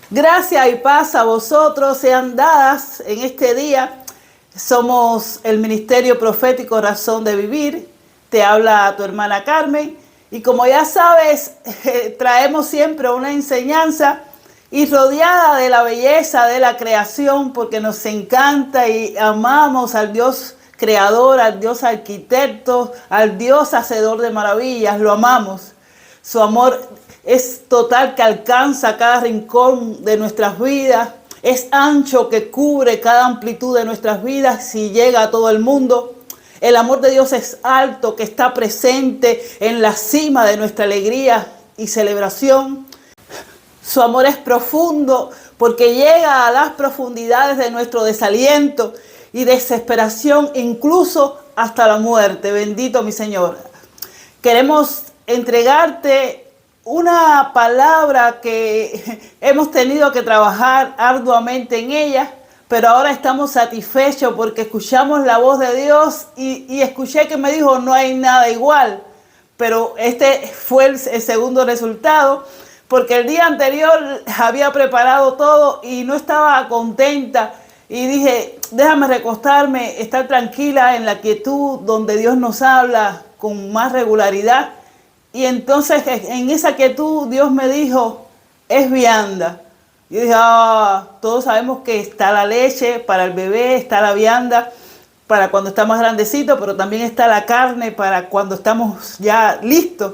Gracia y paz a vosotros sean dadas en este día. Somos el Ministerio Profético Razón de Vivir. Te habla tu hermana Carmen. Y como ya sabes, traemos siempre una enseñanza y rodeada de la belleza de la creación, porque nos encanta y amamos al Dios creador, al Dios arquitecto, al Dios hacedor de maravillas. Lo amamos. Su amor es total, que alcanza cada rincón de nuestras vidas. Es ancho, que cubre cada amplitud de nuestras vidas y llega a todo el mundo. El amor de Dios es alto, que está presente en la cima de nuestra alegría y celebración. Su amor es profundo, porque llega a las profundidades de nuestro desaliento y desesperación, incluso hasta la muerte. Bendito mi Señor. Queremos entregarte una palabra que hemos tenido que trabajar arduamente en ella, pero ahora estamos satisfechos porque escuchamos la voz de Dios y escuché que me dijo: no hay nada igual. Pero este fue el segundo resultado, porque el día anterior había preparado todo y no estaba contenta. Y dije: déjame recostarme, estar tranquila en la quietud donde Dios nos habla con más regularidad. Y entonces en esa quietud Dios me dijo: es vianda. Yo dije: todos sabemos que está la leche para el bebé, está la vianda para cuando está más grandecito, pero también está la carne para cuando estamos ya listos.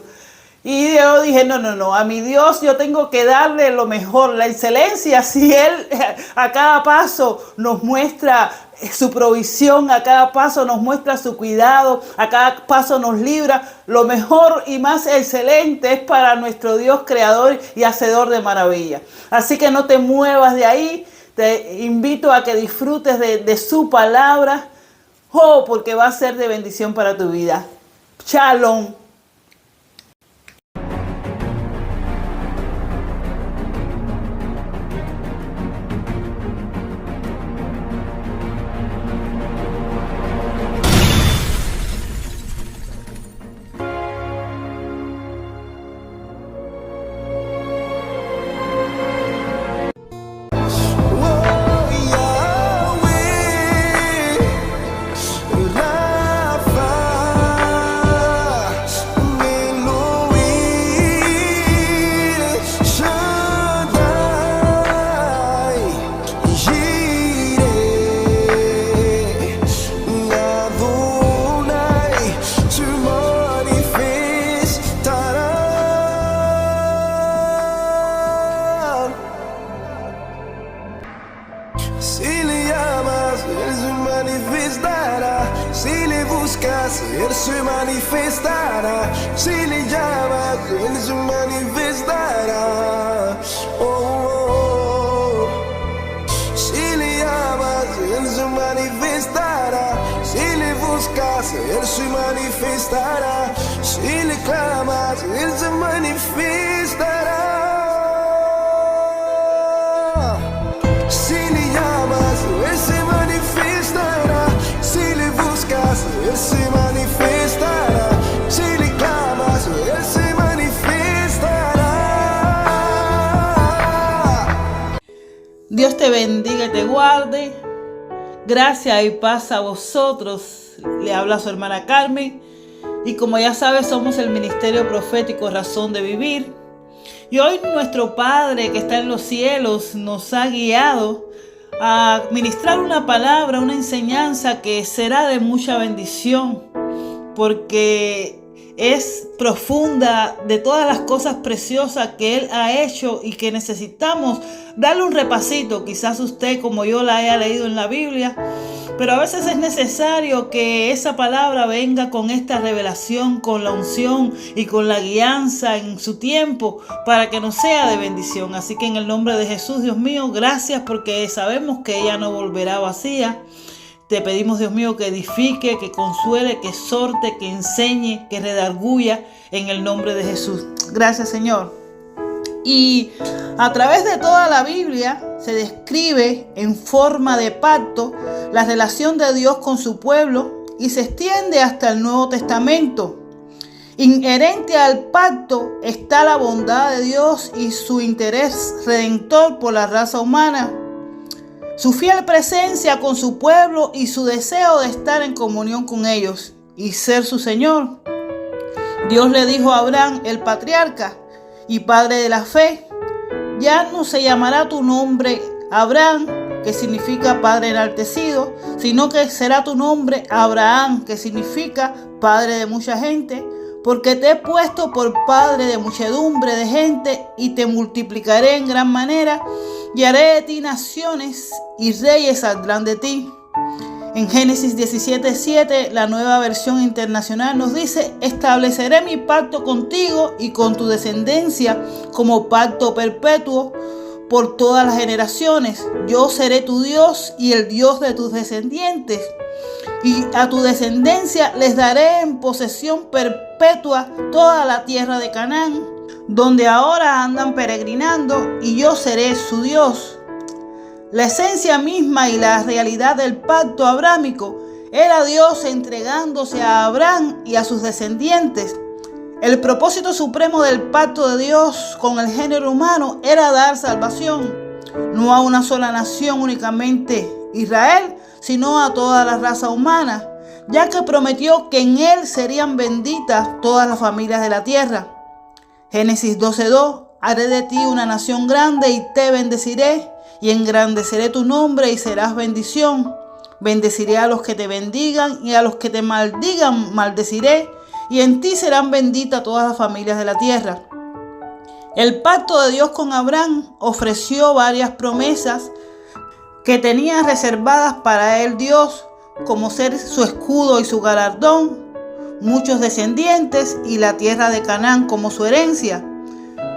Y yo dije: no, a mi Dios yo tengo que darle lo mejor, la excelencia. Si Él a cada paso nos muestra su provisión, a cada paso nos muestra su cuidado, a cada paso nos libra, lo mejor y más excelente es para nuestro Dios creador y hacedor de maravillas. Así que no te muevas de ahí, te invito a que disfrutes de su palabra, porque va a ser de bendición para tu vida. Shalom. Él se manifestará. Si le llamas, Él se manifestará. Oh, oh, oh. Si le llamas, Él se manifestará. Si le buscas, Él se manifestará. Si le clamas, Él se manifestará. Si le llamas, Él se manifestará. Si le buscas, Él se manifestará. Si le clamas, Él se manifestará. Dios te bendiga y te guarde. Gracia y paz a vosotros. Le habla su hermana Carmen. Y como ya sabes, somos el Ministerio Profético Razón de Vivir. Y hoy nuestro Padre que está en los cielos nos ha guiado a ministrar una palabra, una enseñanza que será de mucha bendición, porque es profunda, de todas las cosas preciosas que Él ha hecho y que necesitamos darle un repasito. Quizás usted, como yo, la haya leído en la Biblia, pero a veces es necesario que esa palabra venga con esta revelación, con la unción y con la guianza en su tiempo, para que nos sea de bendición. Así que en el nombre de Jesús, Dios mío, gracias, porque sabemos que ella no volverá vacía. Te pedimos, Dios mío, que edifique, que consuele, que exhorte, que enseñe, que redarguya en el nombre de Jesús. Gracias, Señor. Y a través de toda la Biblia se describe en forma de pacto la relación de Dios con su pueblo y se extiende hasta el Nuevo Testamento. Inherente al pacto está la bondad de Dios y su interés redentor por la raza humana, su fiel presencia con su pueblo y su deseo de estar en comunión con ellos y ser su Señor. Dios le dijo a Abraham, el patriarca y padre de la fe: ya no se llamará tu nombre Abraham, que significa padre enaltecido, sino que será tu nombre Abraham, que significa padre de mucha gente, porque te he puesto por padre de muchedumbre de gente y te multiplicaré en gran manera y haré de ti naciones y reyes saldrán de ti. En Génesis 17:7, la Nueva Versión Internacional nos dice: estableceré mi pacto contigo y con tu descendencia como pacto perpetuo por todas las generaciones. Yo seré tu Dios y el Dios de tus descendientes. Y a tu descendencia les daré en posesión perpetua toda la tierra de Canaán, donde ahora andan peregrinando, y yo seré su Dios. La esencia misma y la realidad del pacto abrámico era Dios entregándose a Abraham y a sus descendientes. El propósito supremo del pacto de Dios con el género humano era dar salvación, no a una sola nación únicamente, Israel, sino a toda la raza humana, ya que prometió que en él serían benditas todas las familias de la tierra. Génesis 12:2: haré de ti una nación grande y te bendeciré, y engrandeceré tu nombre y serás bendición. Bendeciré a los que te bendigan y a los que te maldigan maldeciré, y en ti serán benditas todas las familias de la tierra. El pacto de Dios con Abraham ofreció varias promesas que tenía reservadas para él Dios, como ser su escudo y su galardón, muchos descendientes y la tierra de Canaán como su herencia.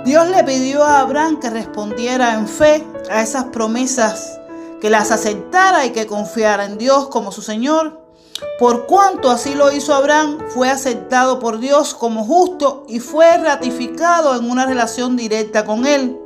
Dios le pidió a Abraham que respondiera en fe a esas promesas, que las aceptara y que confiara en Dios como su Señor. Por cuanto así lo hizo Abraham, fue aceptado por Dios como justo y fue ratificado en una relación directa con él.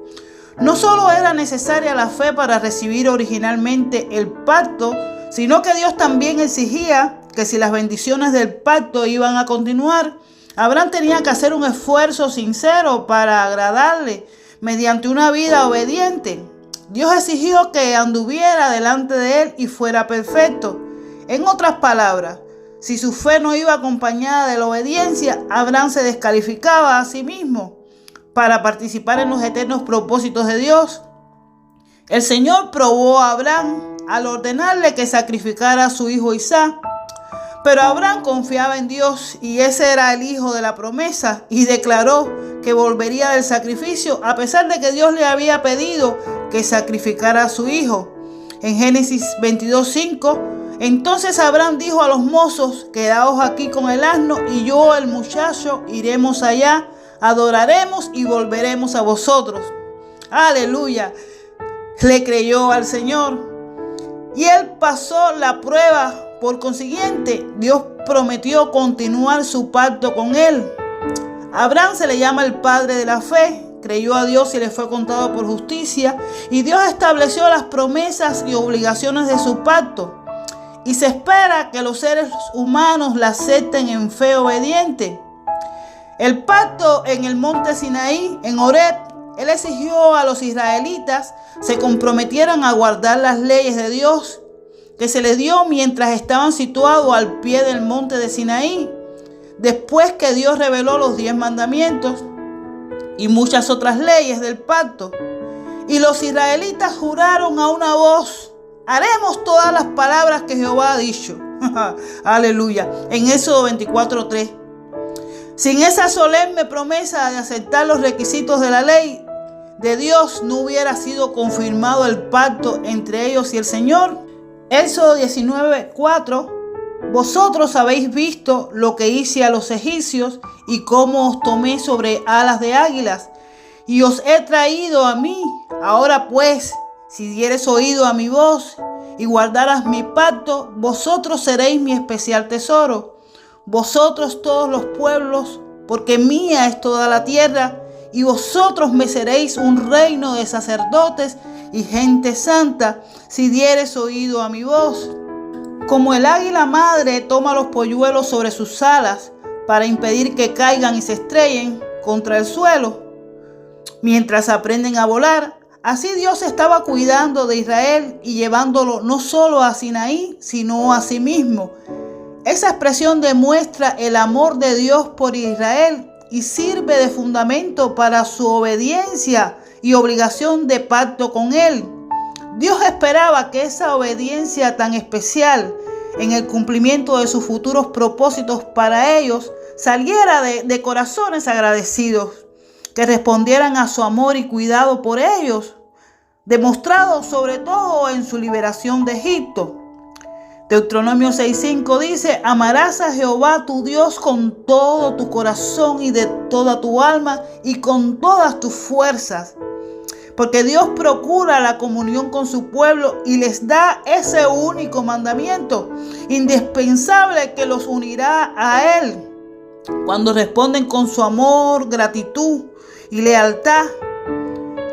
No solo era necesaria la fe para recibir originalmente el pacto, sino que Dios también exigía que si las bendiciones del pacto iban a continuar, Abraham tenía que hacer un esfuerzo sincero para agradarle mediante una vida obediente. Dios exigió que anduviera delante de él y fuera perfecto. En otras palabras, si su fe no iba acompañada de la obediencia, Abraham se descalificaba a sí mismo para participar en los eternos propósitos de Dios. El Señor probó a Abraham al ordenarle que sacrificara a su hijo Isaac. Pero Abraham confiaba en Dios y ese era el hijo de la promesa, y declaró que volvería del sacrificio a pesar de que Dios le había pedido que sacrificara a su hijo. En Génesis 22:5, entonces Abraham dijo a los mozos: quedaos aquí con el asno y yo, el muchacho, iremos allá, adoraremos y volveremos a vosotros. Aleluya. Le creyó al Señor y él pasó la prueba. Por consiguiente, Dios prometió continuar su pacto con él. Abraham se le llama el padre de la fe. Creyó a Dios y le fue contado por justicia. Y Dios estableció las promesas y obligaciones de su pacto. Y se espera que los seres humanos la acepten en fe obediente. El pacto en el monte Sinaí, en Horeb, él exigió a los israelitas se comprometieran a guardar las leyes de Dios, que se les dio mientras estaban situados al pie del monte de Sinaí, después que Dios reveló los 10 mandamientos y muchas otras leyes del pacto. Y los israelitas juraron a una voz: haremos todas las palabras que Jehová ha dicho. Aleluya. En Éxodo 24:3. Sin esa solemne promesa de aceptar los requisitos de la ley de Dios, no hubiera sido confirmado el pacto entre ellos y el Señor. Éxodo 19:4. Vosotros habéis visto lo que hice a los egipcios y cómo os tomé sobre alas de águilas y os he traído a mí. Ahora pues, si dieres oído a mi voz y guardaras mi pacto, vosotros seréis mi especial tesoro. Vosotros todos los pueblos, porque mía es toda la tierra, y vosotros me seréis un reino de sacerdotes y gente santa, si dieres oído a mi voz. Como el águila madre toma los polluelos sobre sus alas, para impedir que caigan y se estrellen contra el suelo mientras aprenden a volar. Así Dios estaba cuidando de Israel y llevándolo no solo a Sinaí, sino a sí mismo. Esa expresión demuestra el amor de Dios por Israel y sirve de fundamento para su obediencia y obligación de pacto con Él. Dios esperaba que esa obediencia tan especial en el cumplimiento de sus futuros propósitos para ellos saliera de corazones agradecidos, que respondieran a su amor y cuidado por ellos, demostrado sobre todo en su liberación de Egipto. Deuteronomio 6:5 dice: amarás a Jehová tu Dios con todo tu corazón y de toda tu alma y con todas tus fuerzas. Porque Dios procura la comunión con su pueblo y les da ese único mandamiento indispensable que los unirá a Él. Cuando responden con su amor, gratitud y lealtad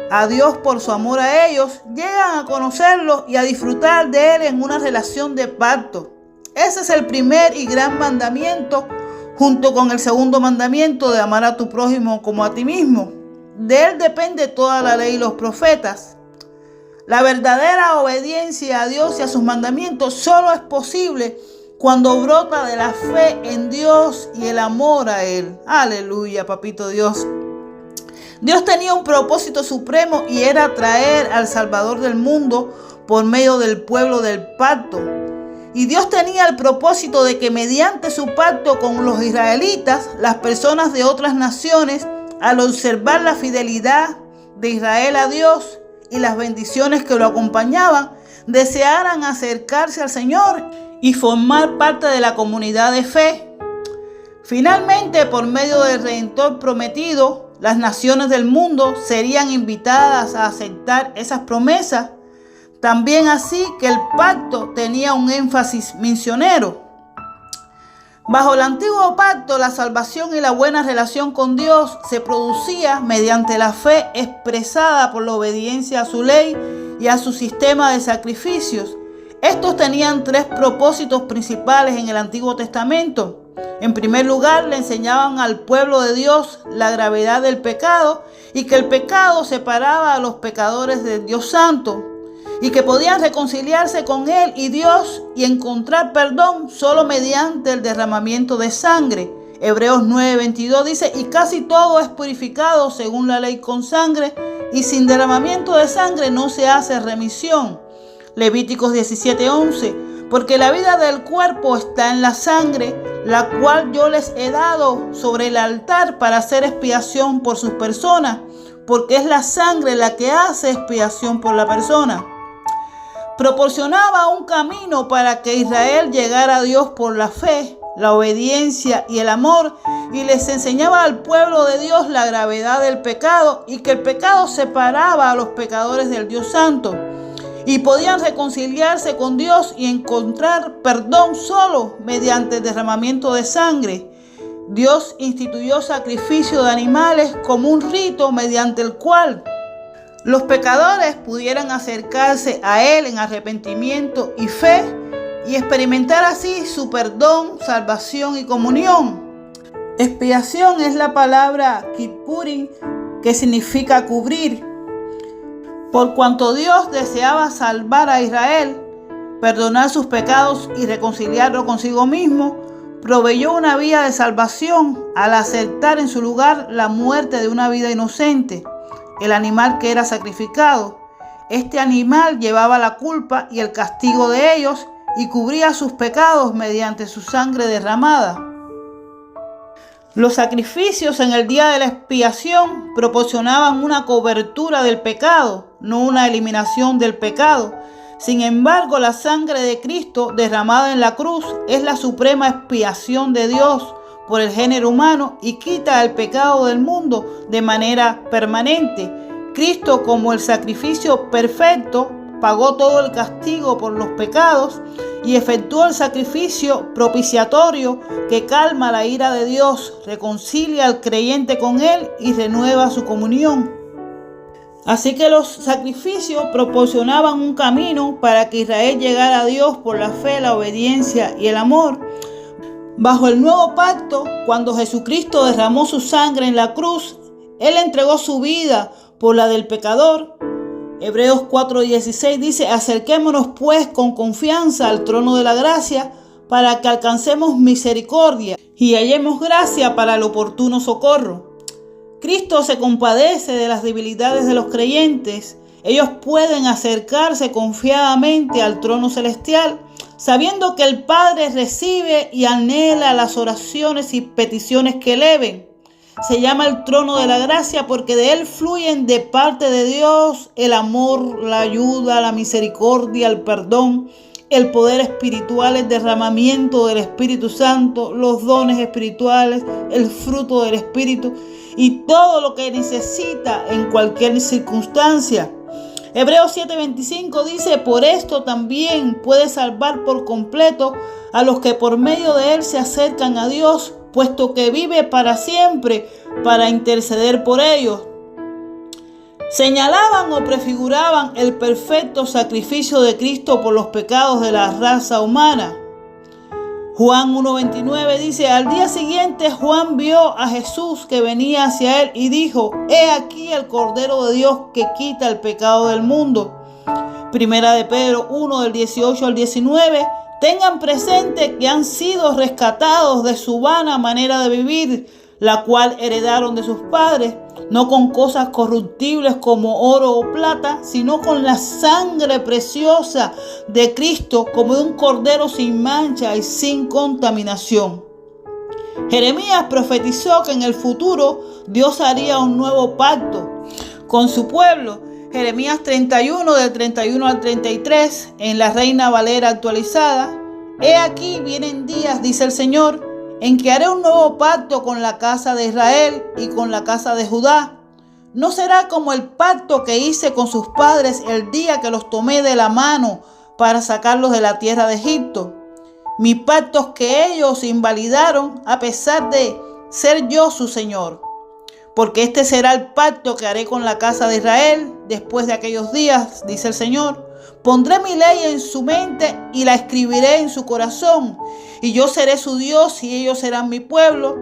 a Dios por su amor a ellos, llegan a conocerlo y a disfrutar de Él en una relación de pacto. Ese es el primer y gran mandamiento, junto con el segundo mandamiento de amar a tu prójimo como a ti mismo. De Él depende toda la ley y los profetas. La verdadera obediencia a Dios y a sus mandamientos solo es posible cuando brota de la fe en Dios y el amor a Él. Aleluya, papito Dios. Dios tenía un propósito supremo y era traer al Salvador del mundo por medio del pueblo del pacto. Y Dios tenía el propósito de que mediante su pacto con los israelitas, las personas de otras naciones, al observar la fidelidad de Israel a Dios y las bendiciones que lo acompañaban, desearan acercarse al Señor y formar parte de la comunidad de fe. Finalmente, por medio del Redentor prometido, las naciones del mundo serían invitadas a aceptar esas promesas. También así que el pacto tenía un énfasis misionero. Bajo el antiguo pacto, la salvación y la buena relación con Dios se producía mediante la fe expresada por la obediencia a su ley y a su sistema de sacrificios. Estos tenían tres propósitos principales en el Antiguo Testamento. En primer lugar, le enseñaban al pueblo de Dios la gravedad del pecado y que el pecado separaba a los pecadores del Dios Santo y que podían reconciliarse con Él y Dios y encontrar perdón solo mediante el derramamiento de sangre. Hebreos 9:22 dice: y casi todo es purificado según la ley con sangre, y sin derramamiento de sangre no se hace remisión. Levíticos 17:11: porque la vida del cuerpo está en la sangre, la cual yo les he dado sobre el altar para hacer expiación por sus personas, porque es la sangre la que hace expiación por la persona. Proporcionaba un camino para que Israel llegara a Dios por la fe, la obediencia y el amor, y les enseñaba al pueblo de Dios la gravedad del pecado y que el pecado separaba a los pecadores del Dios Santo. Y podían reconciliarse con Dios y encontrar perdón solo mediante el derramamiento de sangre. Dios instituyó sacrificio de animales como un rito mediante el cual los pecadores pudieran acercarse a Él en arrepentimiento y fe y experimentar así su perdón, salvación y comunión. Expiación es la palabra kippurim, que significa cubrir. Por cuanto Dios deseaba salvar a Israel, perdonar sus pecados y reconciliarlo consigo mismo, proveyó una vía de salvación al aceptar en su lugar la muerte de una vida inocente, el animal que era sacrificado. Este animal llevaba la culpa y el castigo de ellos y cubría sus pecados mediante su sangre derramada. Los sacrificios en el día de la expiación proporcionaban una cobertura del pecado, no una eliminación del pecado. Sin embargo, la sangre de Cristo derramada en la cruz es la suprema expiación de Dios por el género humano y quita el pecado del mundo de manera permanente. Cristo, como el sacrificio perfecto, pagó todo el castigo por los pecados y efectuó el sacrificio propiciatorio que calma la ira de Dios, reconcilia al creyente con Él y renueva su comunión. Así que los sacrificios proporcionaban un camino para que Israel llegara a Dios por la fe, la obediencia y el amor. Bajo el nuevo pacto, cuando Jesucristo derramó su sangre en la cruz, Él entregó su vida por la del pecador. Hebreos 4:16 dice: acerquémonos pues con confianza al trono de la gracia para que alcancemos misericordia y hallemos gracia para el oportuno socorro. Cristo se compadece de las debilidades de los creyentes. Ellos pueden acercarse confiadamente al trono celestial, sabiendo que el Padre recibe y anhela las oraciones y peticiones que eleven. Se llama el trono de la gracia porque de él fluyen de parte de Dios el amor, la ayuda, la misericordia, el perdón, el poder espiritual, el derramamiento del Espíritu Santo, los dones espirituales, el fruto del Espíritu y todo lo que necesita en cualquier circunstancia. Hebreos 7:25 dice: por esto también puede salvar por completo a los que por medio de él se acercan a Dios, puesto que vive para siempre para interceder por ellos. Señalaban o prefiguraban el perfecto sacrificio de Cristo por los pecados de la raza humana. Juan 1:29 dice: al día siguiente Juan vio a Jesús que venía hacia él y dijo: he aquí el Cordero de Dios que quita el pecado del mundo. Primera de Pedro 1:18-19. Tengan presente que han sido rescatados de su vana manera de vivir, la cual heredaron de sus padres, no con cosas corruptibles como oro o plata, sino con la sangre preciosa de Cristo, como de un cordero sin mancha y sin contaminación. Jeremías profetizó que en el futuro Dios haría un nuevo pacto con su pueblo. Jeremías 31, del 31 al 33, en la Reina Valera actualizada: he aquí vienen días, dice el Señor, en que haré un nuevo pacto con la casa de Israel y con la casa de Judá. No será como el pacto que hice con sus padres el día que los tomé de la mano para sacarlos de la tierra de Egipto. Mis pactos que ellos invalidaron a pesar de ser yo su Señor. Porque este será el pacto que haré con la casa de Israel después de aquellos días, dice el Señor. Pondré mi ley en su mente y la escribiré en su corazón. Y yo seré su Dios y ellos serán mi pueblo.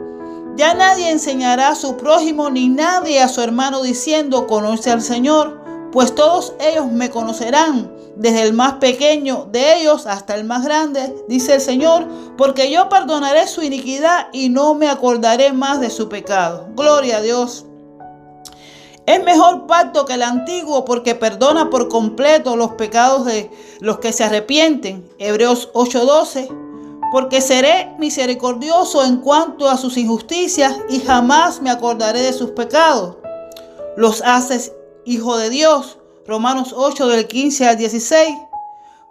Ya nadie enseñará a su prójimo ni nadie a su hermano diciendo: conoce al Señor, pues todos ellos me conocerán, desde el más pequeño de ellos hasta el más grande, dice el Señor, porque yo perdonaré su iniquidad y no me acordaré más de su pecado. Gloria a Dios. Es mejor pacto que el antiguo porque perdona por completo los pecados de los que se arrepienten. Hebreos 8:12. Porque seré misericordioso en cuanto a sus injusticias y jamás me acordaré de sus pecados. Los haces hijo de Dios. Romanos 8, del 15 al 16.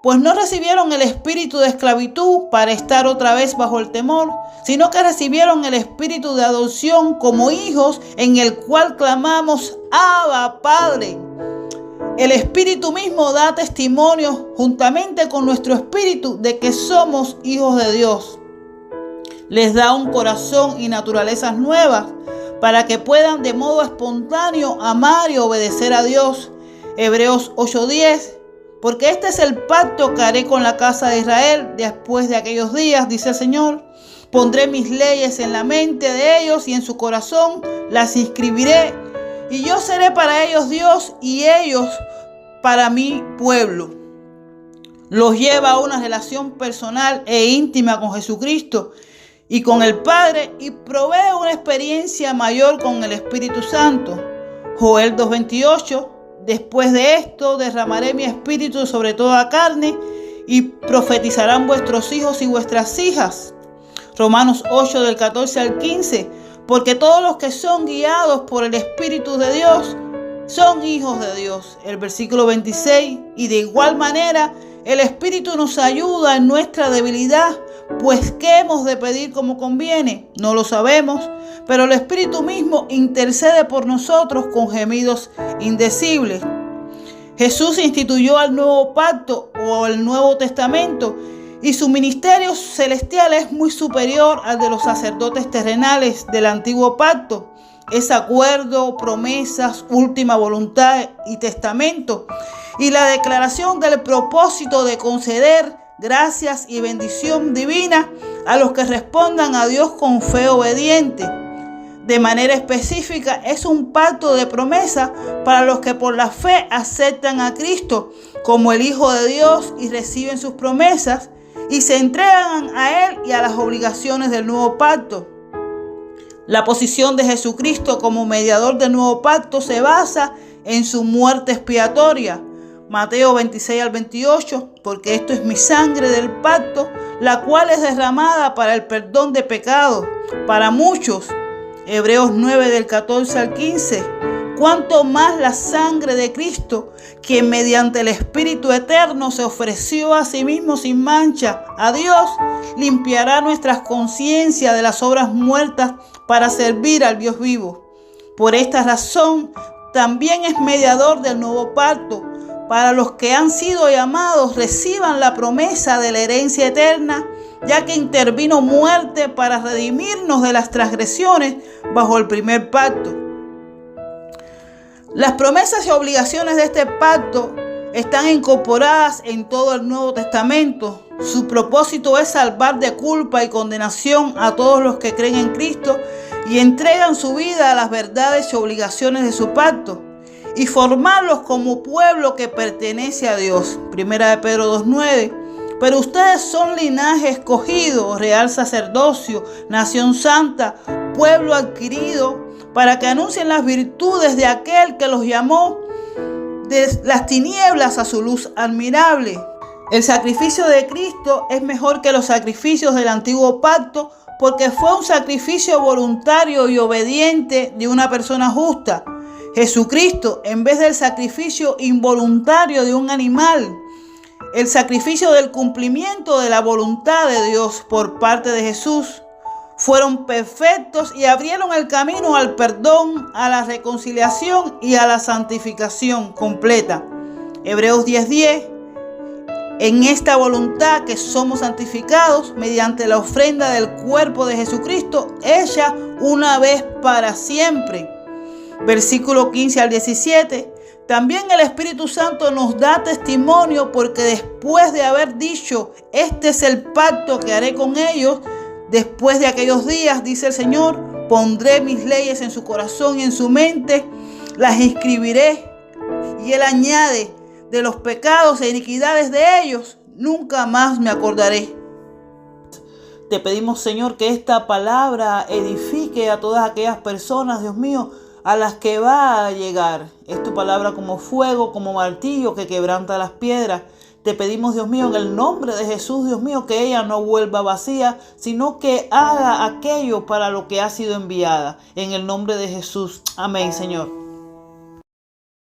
Pues no recibieron el espíritu de esclavitud para estar otra vez bajo el temor, sino que recibieron el espíritu de adopción como hijos, en el cual clamamos: Abba, Padre. El Espíritu mismo da testimonio juntamente con nuestro espíritu de que somos hijos de Dios. Les da un corazón y naturalezas nuevas para que puedan de modo espontáneo amar y obedecer a Dios. Hebreos 8:10. Porque este es el pacto que haré con la casa de Israel después de aquellos días, dice el Señor. Pondré mis leyes en la mente de ellos y en su corazón las inscribiré. Y yo seré para ellos Dios y ellos para mi pueblo. Los lleva a una relación personal e íntima con Jesucristo y con el Padre y provee una experiencia mayor con el Espíritu Santo. Joel 2:28. Después de esto derramaré mi espíritu sobre toda carne y profetizarán vuestros hijos y vuestras hijas. Romanos 8, del 14 al 15. Porque todos los que son guiados por el Espíritu de Dios son hijos de Dios. El versículo 26. Y de igual manera el Espíritu nos ayuda en nuestra debilidad, pues ¿qué hemos de pedir como conviene? No lo sabemos, pero el Espíritu mismo intercede por nosotros con gemidos indecibles. Jesús instituyó el nuevo pacto o el Nuevo Testamento y su ministerio celestial es muy superior al de los sacerdotes terrenales del antiguo pacto. Es acuerdo, promesas, última voluntad y testamento. Y la declaración del propósito de conceder gracias y bendición divina a los que respondan a Dios con fe obediente. De manera específica, es un pacto de promesa para los que por la fe aceptan a Cristo como el Hijo de Dios y reciben sus promesas y se entregan a Él y a las obligaciones del nuevo pacto. La posición de Jesucristo como mediador del nuevo pacto se basa en su muerte expiatoria. Mateo 26 al 28, porque esto es mi sangre del pacto, la cual es derramada para el perdón de pecados, para muchos. Hebreos 9 del 14 al 15. Cuanto más la sangre de Cristo, quien mediante el Espíritu Eterno se ofreció a sí mismo sin mancha a Dios, limpiará nuestras conciencias de las obras muertas para servir al Dios vivo. Por esta razón, también es mediador del nuevo pacto. Para los que han sido llamados, reciban la promesa de la herencia eterna, ya que intervino muerte para redimirnos de las transgresiones bajo el primer pacto. Las promesas y obligaciones de este pacto están incorporadas en todo el Nuevo Testamento. Su propósito es salvar de culpa y condenación a todos los que creen en Cristo y entregan su vida a las verdades y obligaciones de su pacto, y formarlos como pueblo que pertenece a Dios. Primera de Pedro 2:9. Pero ustedes son linaje escogido, real sacerdocio, nación santa, pueblo adquirido, para que anuncien las virtudes de aquel que los llamó de las tinieblas a su luz admirable. El sacrificio de Cristo es mejor que los sacrificios del antiguo pacto, porque fue un sacrificio voluntario y obediente de una persona justa. Jesucristo, en vez del sacrificio involuntario de un animal, el sacrificio del cumplimiento de la voluntad de Dios por parte de Jesús, fueron perfectos y abrieron el camino al perdón, a la reconciliación y a la santificación completa. Hebreos 10:10. En esta voluntad que somos santificados mediante la ofrenda del cuerpo de Jesucristo, hecha una vez para siempre. Versículo 15 al 17. También el Espíritu Santo nos da testimonio, porque después de haber dicho, este es el pacto que haré con ellos, después de aquellos días, dice el Señor, pondré mis leyes en su corazón y en su mente, las inscribiré. Y Él añade, de los pecados e iniquidades de ellos, nunca más me acordaré. Te pedimos, Señor, que esta palabra edifique a todas aquellas personas, Dios mío, a las que va a llegar. Es tu palabra como fuego, como martillo que quebranta las piedras. Te pedimos, Dios mío, en el nombre de Jesús, Dios mío, que ella no vuelva vacía, sino que haga aquello para lo que ha sido enviada. En el nombre de Jesús. Amén, Señor.